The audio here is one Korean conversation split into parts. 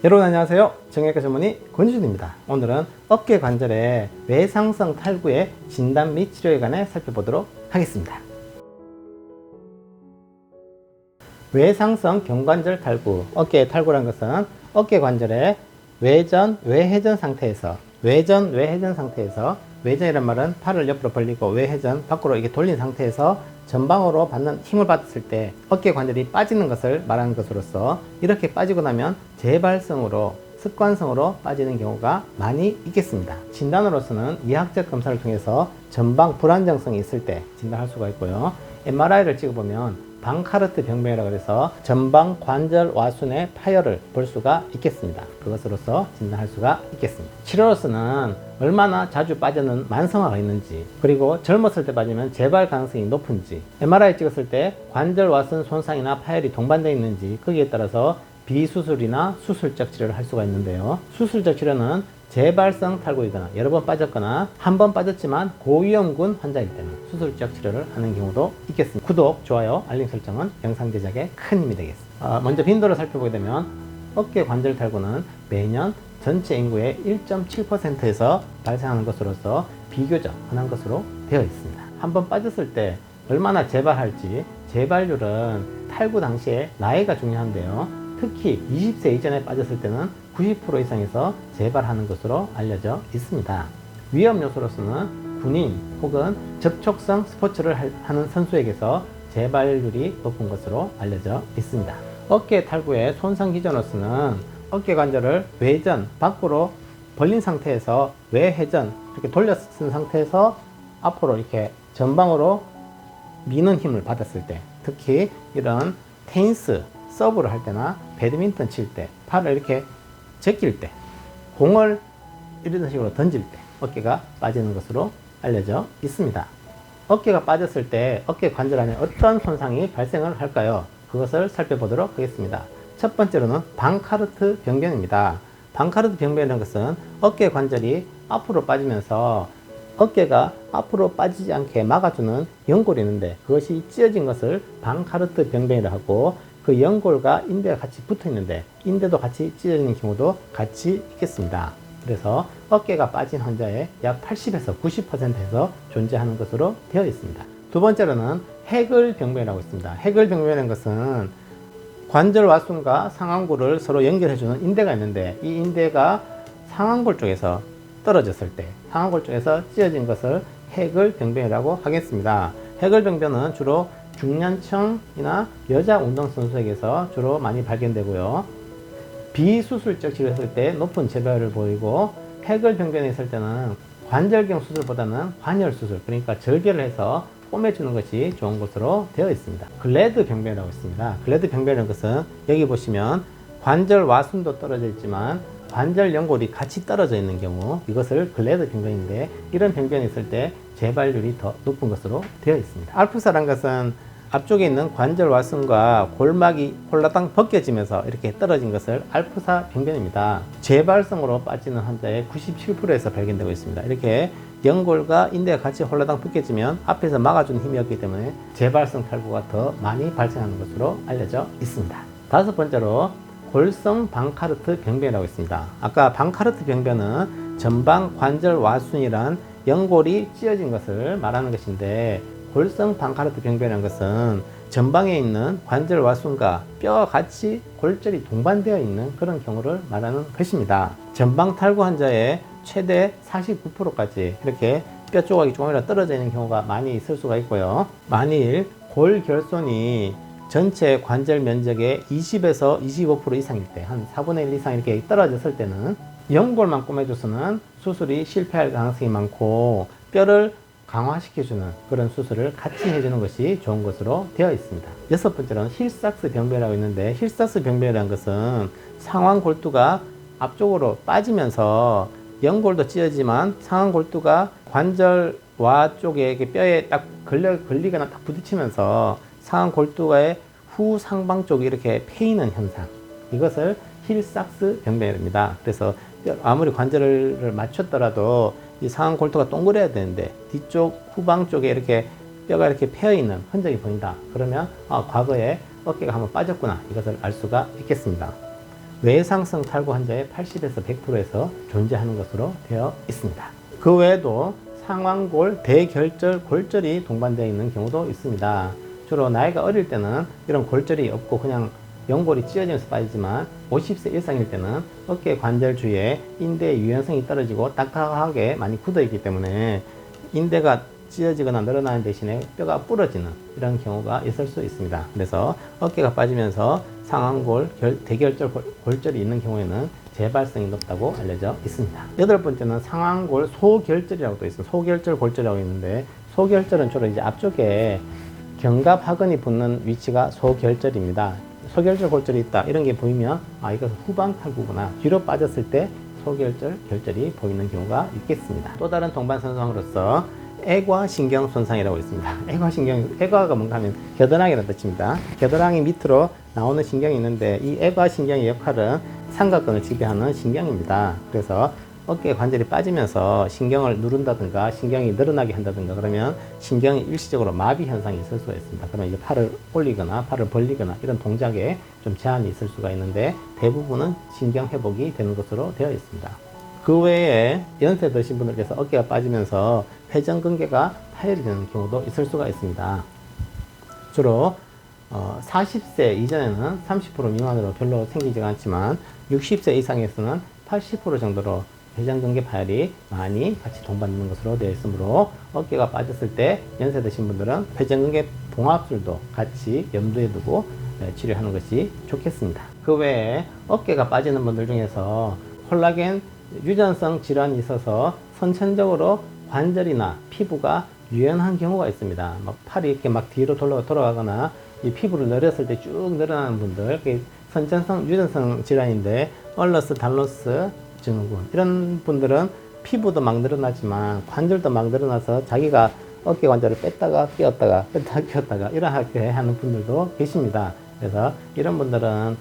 여러분 안녕하세요. 정형외과 전문의 권준입니다. 오늘은 어깨 관절의 외상성 탈구의 진단 및 치료에 관해 살펴보도록 하겠습니다. 외상성 경관절 탈구, 어깨의 탈구라는 것은 어깨 관절의 외전, 외회전 상태에서 외전이란 말은 팔을 옆으로 벌리고 외회전 밖으로 이렇게 돌린 상태에서 전방으로 받는 힘을 받았을 때 어깨 관절이 빠지는 것을 말하는 것으로서 이렇게 빠지고 나면 재발성으로 습관성으로 빠지는 경우가 많이 있겠습니다. 진단으로서는 이학적 검사를 통해서 전방 불안정성이 있을 때 진단할 수가 있고요. MRI를 찍어보면 방카르트 병변이라고 해서 전방 관절 와순의 파열을 볼 수가 있겠습니다. 그것으로서 진단할 수가 있겠습니다. 치료로서는 얼마나 자주 빠지는 만성화가 있는지, 그리고 젊었을 때 빠지면 재발 가능성이 높은지, MRI 찍었을 때 관절 와순 손상이나 파열이 동반되어 있는지, 거기에 따라서 비수술이나 수술적 치료를 할 수가 있는데요. 수술적 치료는 재발성 탈구이거나 여러 번 빠졌거나 한 번 빠졌지만 고위험군 환자일 때는 수술적 치료를 하는 경우도 있겠습니다. 구독, 좋아요, 알림 설정은 영상 제작에 큰 힘이 되겠습니다. 먼저 빈도를 살펴보게 되면 어깨 관절 탈구는 매년 전체 인구의 1.7%에서 발생하는 것으로서 비교적 흔한 것으로 되어 있습니다. 한 번 빠졌을 때 얼마나 재발할지, 재발률은 탈구 당시에 나이가 중요한데요. 특히 20세 이전에 빠졌을 때는 90% 이상에서 재발하는 것으로 알려져 있습니다. 위험 요소로서는 군인 혹은 접촉성 스포츠를 하는 선수에게서 재발률이 높은 것으로 알려져 있습니다. 어깨 탈구의 손상 기전으로서는 어깨 관절을 외전, 밖으로 벌린 상태에서 외회전, 이렇게 돌려 쓴 상태에서 앞으로 이렇게 전방으로 미는 힘을 받았을 때, 특히 이런 테니스, 서브를 할 때나 배드민턴 칠 때, 팔을 이렇게 제낄 때, 공을 이런 식으로 던질 때 어깨가 빠지는 것으로 알려져 있습니다. 어깨가 빠졌을 때 어깨 관절 안에 어떤 손상이 발생을 할까요? 그것을 살펴보도록 하겠습니다. 첫 번째로는 방카르트 병변입니다. 방카르트 병변이라는 것은 어깨 관절이 앞으로 빠지면서 어깨가 앞으로 빠지지 않게 막아주는 연골이 있는데 그것이 찢어진 것을 방카르트 병변이라고 하고, 그 연골과 인대가 같이 붙어 있는데 인대도 같이 찢어지는 경우도 같이 있겠습니다. 그래서 어깨가 빠진 환자의 약 80에서 90%에서 존재하는 것으로 되어 있습니다. 두 번째로는 해글병변이라고 있습니다. 해글병변이라는 것은 관절 와순과 상완골을 서로 연결해주는 인대가 있는데 이 인대가 상완골 쪽에서 떨어졌을 때, 상완골 쪽에서 찢어진 것을 해글병변이라고 하겠습니다. 해글병변은 주로 중년층이나 여자 운동선수에게서 주로 많이 발견되고요. 비수술적 치료했을 때 높은 재발을 보이고, 해글병변이 있을 때는 관절경 수술보다는 관열수술, 그러니까 절개를 해서 꼬매주는 것이 좋은 것으로 되어 있습니다. 글래드 병변이라고 있습니다. 글래드 병변이라는 것은 여기 보시면 관절 와순도 떨어져 있지만 관절 연골이 같이 떨어져 있는 경우, 이것을 글래드 병변인데 이런 병변이 있을 때 재발률이 더 높은 것으로 되어 있습니다. 알프사란 것은 앞쪽에 있는 관절 와순과 골막이 홀라당 벗겨지면서 이렇게 떨어진 것을 알프사 병변입니다. 재발성으로 빠지는 환자의 97%에서 발견되고 있습니다. 이렇게 연골과 인대가 같이 홀라당 벗겨지면 앞에서 막아주는 힘이 없기 때문에 재발성 탈구가 더 많이 발생하는 것으로 알려져 있습니다. 다섯 번째로 골성 방카르트 병변이라고 있습니다. 아까 방카르트 병변은 전방 관절 와순이란 연골이 찢어진 것을 말하는 것인데, 골성 방카르트 병변이라는 것은 전방에 있는 관절 와순과 뼈와 같이 골절이 동반되어 있는 그런 경우를 말하는 것입니다. 전방 탈구 환자의 최대 49%까지 이렇게 뼈 조각이 조금이라도 떨어져 있는 경우가 많이 있을 수가 있고요. 만일 골결손이 전체 관절 면적의 20에서 25% 이상일 때, 한 4분의 1 이상 이렇게 떨어졌을 때는 연골만 꼬매줘서는 수술이 실패할 가능성이 많고, 뼈를 강화시켜주는 그런 수술을 같이 해주는 것이 좋은 것으로 되어 있습니다. 여섯 번째로는 힐삭스 병변이라고 있는데, 힐삭스 병변이라는 것은 상완 골두가 앞쪽으로 빠지면서 연골도 찢어지만 상완 골두가 관절 와 쪽에 뼈에 딱 걸리거나 딱 부딪히면서 상완 골두의 후상방 쪽이 이렇게 패이는 현상, 이것을 힐삭스 병변입니다. 그래서 아무리 관절을 맞췄더라도 이 상완 골두가 동그래야 되는데 뒤쪽 후방 쪽에 이렇게 뼈가 이렇게 패여 있는 흔적이 보인다. 그러면 과거에 어깨가 한번 빠졌구나, 이것을 알 수가 있겠습니다. 외상성 탈구 환자의 80에서 100%에서 존재하는 것으로 되어 있습니다. 그 외에도 상완골, 대결절, 골절이 동반되어 있는 경우도 있습니다. 주로 나이가 어릴 때는 이런 골절이 없고 그냥 연골이 찢어지면서 빠지지만 50세 이상일 때는 어깨 관절 주위에 인대의 유연성이 떨어지고 딱딱하게 많이 굳어 있기 때문에 인대가 찢어지거나 늘어나는 대신에 뼈가 부러지는 이런 경우가 있을 수 있습니다. 그래서 어깨가 빠지면서 상완골, 대결절, 골절이 있는 경우에는 재발성이 높다고 알려져 있습니다. 여덟 번째는 상완골 소결절이라고 또 있습니다. 소결절, 골절이라고 있는데 소결절은 주로 이제 앞쪽에 견갑하근이 붙는 위치가 소결절입니다. 소결절, 골절이 있다 이런 게 보이면 이것은 후방 탈구구나. 뒤로 빠졌을 때 소결절, 결절이 보이는 경우가 있겠습니다. 또 다른 동반선상으로서 애과신경 손상이라고 있습니다. 애과가 뭔가 하면 겨드랑이라는 뜻입니다. 겨드랑이 밑으로 나오는 신경이 있는데 이 애과신경의 역할은 삼각근을 지배하는 신경입니다. 그래서 어깨 관절이 빠지면서 신경을 누른다든가 신경이 늘어나게 한다든가 그러면 신경이 일시적으로 마비 현상이 있을 수가 있습니다. 그러면 이제 팔을 올리거나 팔을 벌리거나 이런 동작에 좀 제한이 있을 수가 있는데 대부분은 신경 회복이 되는 것으로 되어 있습니다. 그 외에 연세 드신 분들께서 어깨가 빠지면서 회전근개가 파열되는 경우도 있을 수가 있습니다. 주로 40세 이전에는 30% 미만으로 별로 생기지가 않지만 60세 이상에서는 80% 정도로 회전근개 파열이 많이 같이 동반되는 것으로 되어 있으므로 어깨가 빠졌을 때 연세 드신 분들은 회전근개 봉합술도 같이 염두에 두고 치료하는 것이 좋겠습니다. 그 외에 어깨가 빠지는 분들 중에서 콜라겐 유전성 질환이 있어서 선천적으로 관절이나 피부가 유연한 경우가 있습니다. 팔이 이렇게 막 뒤로 돌아가거나 이 피부를 내렸을 때 쭉 늘어나는 분들, 선천성 유전성 질환인데 얼러스 달로스 증후군 이런 분들은 피부도 막 늘어나지만 관절도 막 늘어나서 자기가 어깨 관절을 뺐다가 끼웠다가 이렇게 하는 분들도 계십니다. 그래서 이런 분들은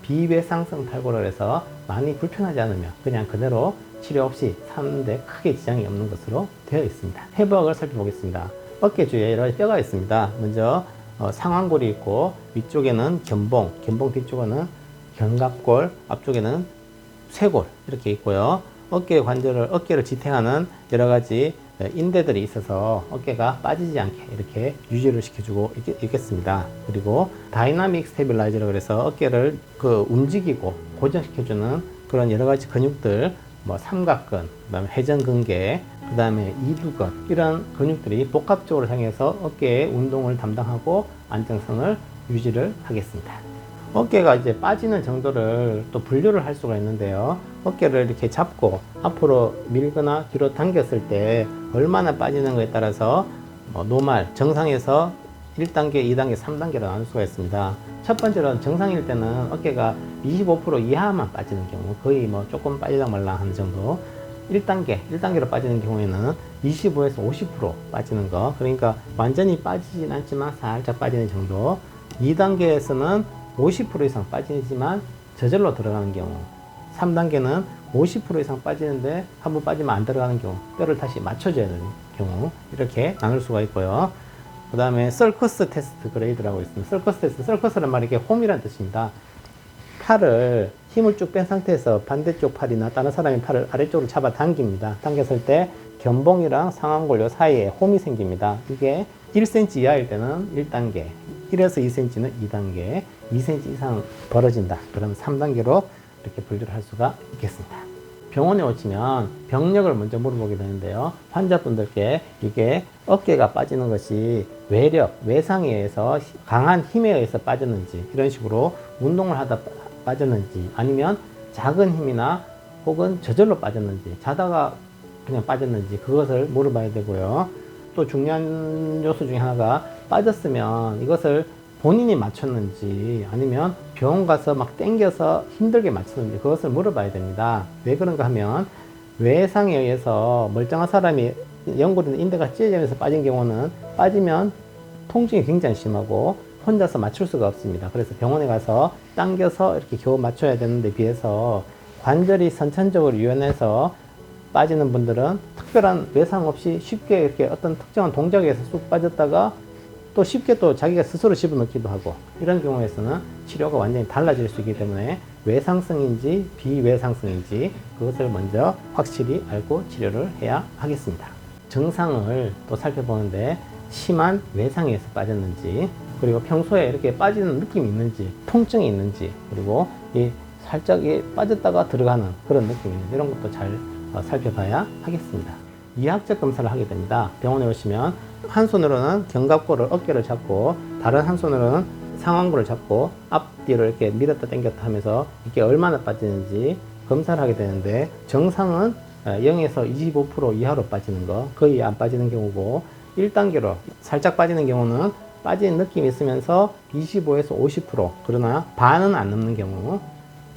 비외상성 탈구를 해서 많이 불편하지 않으며 그냥 그대로 치료 없이 사는데 크게 지장이 없는 것으로 되어 있습니다. 회복을 살펴보겠습니다. 어깨 주위에 여러 가지 뼈가 있습니다. 먼저 상완골이 있고 위쪽에는 견봉 뒤쪽에는 견갑골, 앞쪽에는 쇄골 이렇게 있고요. 어깨를 지탱하는 여러 가지 인대들이 있어서 어깨가 빠지지 않게 이렇게 유지를 시켜주고 있겠습니다. 그리고 다이나믹 스테빌라이저라고 해서 어깨를 움직이고 고정시켜주는 그런 여러 가지 근육들, 삼각근, 그다음에 회전근개, 그다음에 이두근 이런 근육들이 복합적으로 향해서 어깨의 운동을 담당하고 안정성을 유지를 하겠습니다. 어깨가 이제 빠지는 정도를 또 분류를 할 수가 있는데요. 어깨를 이렇게 잡고 앞으로 밀거나 뒤로 당겼을 때 얼마나 빠지는가에 따라서 노말, 정상에서 1단계, 2단계, 3단계로 나눌 수가 있습니다. 첫 번째로는 정상일 때는 어깨가 25% 이하만 빠지는 경우, 거의 조금 빠질랑말랑 하는 정도. 1단계로 빠지는 경우에는 25에서 50% 빠지는 거. 그러니까 완전히 빠지진 않지만 살짝 빠지는 정도. 2단계에서는 50% 이상 빠지지만 저절로 들어가는 경우. 3단계는 50% 이상 빠지는데 한번 빠지면 안 들어가는 경우, 뼈를 다시 맞춰줘야 되는 경우, 이렇게 나눌 수가 있고요. 그 다음에 서커스 테스트 그레이드라고 있습니다. 서커스 테스트, 서커스란 말이 이게 홈이라는 뜻입니다. 팔을 힘을 쭉 뺀 상태에서 반대쪽 팔이나 다른 사람의 팔을 아래쪽으로 잡아 당깁니다. 당겼을 때 견봉이랑 상완골 사이에 홈이 생깁니다. 이게 1cm 이하일 때는 1단계, 1에서 2cm는 2단계, 2cm 이상 벌어진다. 그러면 3단계로 이렇게 분류를 할 수가 있겠습니다. 병원에 오시면 병력을 먼저 물어보게 되는데요. 환자분들께 이게 어깨가 빠지는 것이 외력, 외상에 의해서 강한 힘에 의해서 빠졌는지, 이런 식으로 운동을 하다 빠졌는지, 아니면 작은 힘이나 혹은 저절로 빠졌는지, 자다가 그냥 빠졌는지, 그것을 물어봐야 되고요. 또 중요한 요소 중에 하나가 빠졌으면 이것을 본인이 맞췄는지 아니면 병원 가서 막 땡겨서 힘들게 맞췄는지 그것을 물어봐야 됩니다. 왜 그런가 하면 외상에 의해서 멀쩡한 사람이 연골이나 인대가 찢어지면서 빠진 경우는 빠지면 통증이 굉장히 심하고 혼자서 맞출 수가 없습니다. 그래서 병원에 가서 당겨서 이렇게 겨우 맞춰야 되는데 비해서 관절이 선천적으로 유연해서 빠지는 분들은 특별한 외상 없이 쉽게 이렇게 어떤 특정한 동작에 의해서 쑥 빠졌다가 또 쉽게 또 자기가 스스로 집어넣기도 하고, 이런 경우에서는 치료가 완전히 달라질 수 있기 때문에 외상성인지 비외상성인지 그것을 먼저 확실히 알고 치료를 해야 하겠습니다. 증상을 또 살펴보는데 심한 외상에서 빠졌는지, 그리고 평소에 이렇게 빠지는 느낌이 있는지, 통증이 있는지, 그리고 살짝 빠졌다가 들어가는 그런 느낌이 있는지, 이런 것도 잘 살펴봐야 하겠습니다. 이학적 검사를 하게 됩니다. 병원에 오시면 한 손으로는 견갑골을, 어깨를 잡고 다른 한 손으로는 상완골을 잡고 앞뒤로 이렇게 밀었다 당겼다 하면서 이게 얼마나 빠지는지 검사를 하게 되는데, 정상은 0에서 25% 이하로 빠지는 거, 거의 안 빠지는 경우고, 1단계로 살짝 빠지는 경우는 빠지는 느낌이 있으면서 25에서 50%, 그러나 반은 안 넘는 경우,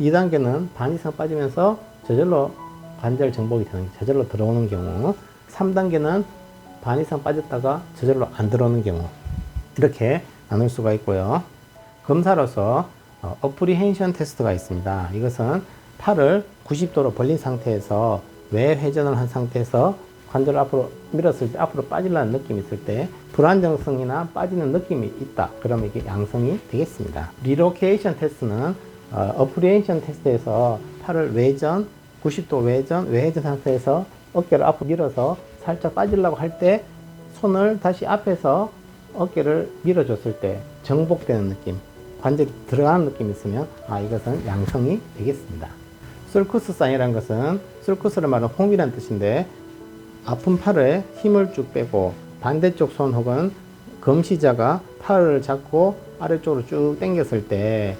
2단계는 반 이상 빠지면서 저절로 관절 정복이 되는, 저절로 들어오는 경우, 3단계는 반 이상 빠졌다가 저절로 안 들어오는 경우, 이렇게 나눌 수가 있고요. 검사로서 어프리헨션 테스트가 있습니다. 이것은 팔을 90도로 벌린 상태에서 외회전을 한 상태에서 관절을 앞으로 밀었을 때 앞으로 빠지려는 느낌이 있을 때 불안정성이나 빠지는 느낌이 있다. 그러면 이게 양성이 되겠습니다. 리로케이션 테스트는 어프리헨션 테스트에서 팔을 외전, 90도 외회전 상태에서 어깨를 앞으로 밀어서 살짝 빠지려고 할 때 손을 다시 앞에서 어깨를 밀어줬을 때 정복되는 느낌, 관절이 들어가는 느낌이 있으면 이것은 양성이 되겠습니다. sulcus sign이라는 것은, sulcus를 말하는 홈이라는 뜻인데, 아픈 팔에 힘을 쭉 빼고 반대쪽 손 혹은 검시자가 팔을 잡고 아래쪽으로 쭉 당겼을 때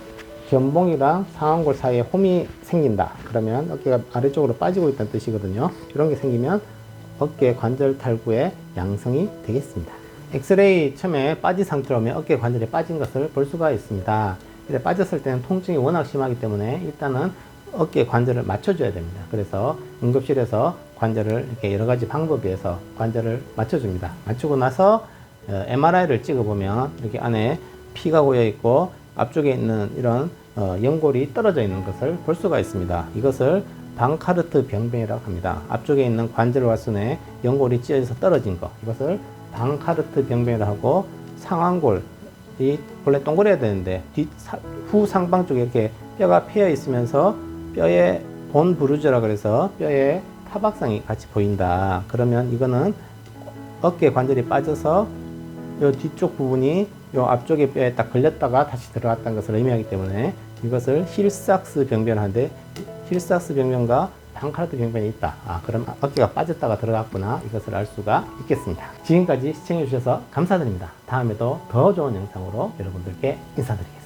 견봉이랑 상완골 사이에 홈이 생긴다. 그러면 어깨가 아래쪽으로 빠지고 있다는 뜻이거든요. 이런 게 생기면 어깨 관절 탈구의 양성이 되겠습니다. 엑스레이 처음에 빠진 상태로 오면 어깨 관절이 빠진 것을 볼 수가 있습니다. 근데 빠졌을 때는 통증이 워낙 심하기 때문에 일단은 어깨 관절을 맞춰줘야 됩니다. 그래서 응급실에서 관절을 이렇게 여러 가지 방법에 의해서 관절을 맞춰줍니다. 맞추고 나서 MRI를 찍어보면 이렇게 안에 피가 고여 있고 앞쪽에 있는 이런 연골이 떨어져 있는 것을 볼 수가 있습니다. 이것을 방카르트 병변이라고 합니다. 앞쪽에 있는 관절화순에 연골이 찢어져서 떨어진 것, 이것을 방카르트 병변이라고 하고, 상완골이 원래 동그래야 되는데 후 상방 쪽에 이렇게 뼈가 패여 있으면서 뼈에 본 브루즈라 그래서 뼈에 타박상이 같이 보인다. 그러면 이거는 어깨 관절이 빠져서 이 뒤쪽 부분이 이 앞쪽의 뼈에 딱 걸렸다가 다시 들어갔다는 것을 의미하기 때문에 이것을 힐삭스 병변하는데, 힐삭스 병변과 방카르트 병변이 있다. 그럼 어깨가 빠졌다가 들어갔구나. 이것을 알 수가 있겠습니다. 지금까지 시청해 주셔서 감사드립니다. 다음에도 더 좋은 영상으로 여러분들께 인사드리겠습니다.